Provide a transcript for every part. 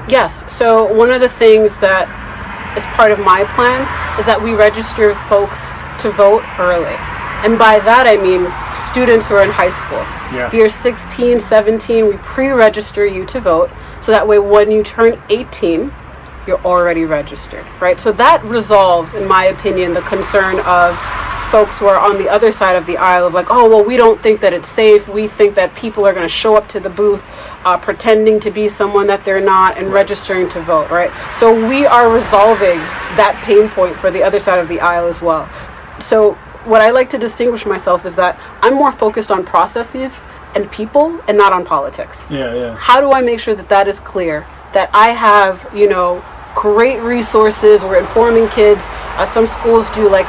Yes. So one of the things that is part of my plan is that we register folks to vote early. And by that I mean students who are in high school. Yeah. If you're 16, 17, we pre-register you to vote, so that way when you turn 18, you're already registered, right? So that resolves, in my opinion, the concern of folks who are on the other side of the aisle of like, oh, well, we don't think that it's safe. We think that people are going to show up to the booth pretending to be someone that they're not and registering to vote, right? So we are resolving that pain point for the other side of the aisle as well. So what I like to distinguish myself is that I'm more focused on processes and people and not on politics. Yeah. How do I make sure that that is clear? That I have, great resources. We're informing kids. Some schools do like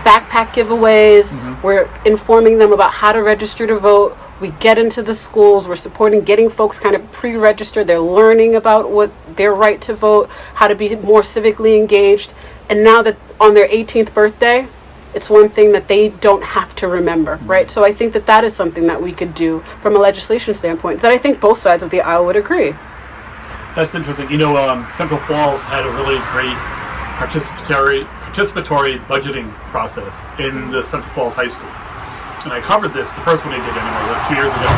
backpack giveaways. We're informing them about how to register to vote. We get into the schools. We're supporting getting folks kind of pre-registered. They're learning about what their right to vote, how to be more civically engaged. And now that on their 18th birthday, it's one thing that they don't have to remember, right? So I think that that is something that we could do from a legislation standpoint that I think both sides of the aisle would agree. That's interesting. Central Falls had a really great participatory budgeting process in the Central Falls High School. And I covered this, the first one they did anyway, like 2 years ago.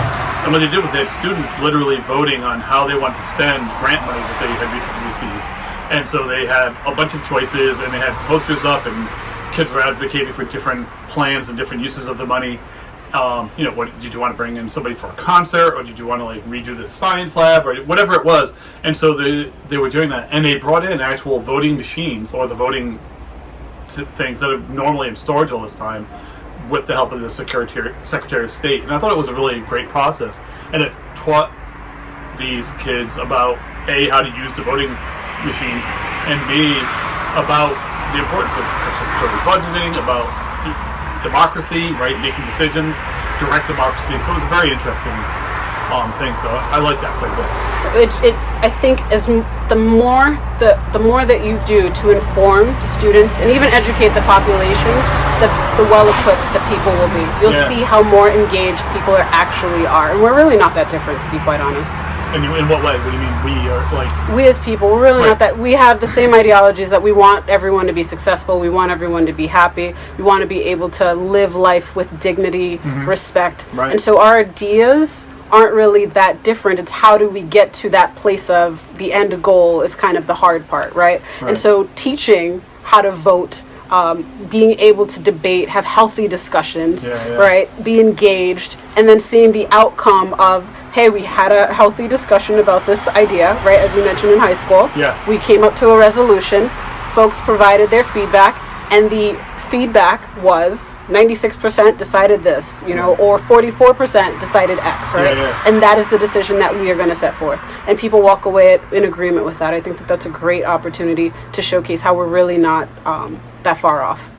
And what they did was they had students literally voting on how they want to spend grant money that they had recently received. And so they had a bunch of choices, and they had posters up, and kids were advocating for different plans and different uses of the money. What did you want to bring in somebody for a concert, or did you want to like redo the science lab, or whatever it was? And so they were doing that, and they brought in actual voting machines or the voting things that are normally in storage all this time, with the help of the Secretary of State. And I thought it was a really great process, and it taught these kids about A, how to use the voting machines, and B, about the importance of participatory budgeting, about democracy, right, making decisions, direct democracy. So it was a very interesting thing. So I like that quite a bit. So I think as the more that you do to inform students and even educate the population, the well-equipped the people will be. You'll see how more engaged people actually are, and we're really not that different, to be quite honest. And in what way? What do you mean we are like? We as people, we're really not that. We have the same ideologies that we want everyone to be successful. We want everyone to be happy. We want to be able to live life with dignity, respect. Right. And so our ideas aren't really that different. It's how do we get to that place of the end goal is kind of the hard part, right? And so teaching how to vote, being able to debate, have healthy discussions, right? Be engaged, and then seeing the outcome of, hey, we had a healthy discussion about this idea, right? As you mentioned in high school. Yeah. We came up to a resolution. Folks provided their feedback, and the feedback was 96% decided this, or 44% decided X, right? And that is the decision that we are going to set forth. And people walk away in agreement with that. I think that that's a great opportunity to showcase how we're really not that far off.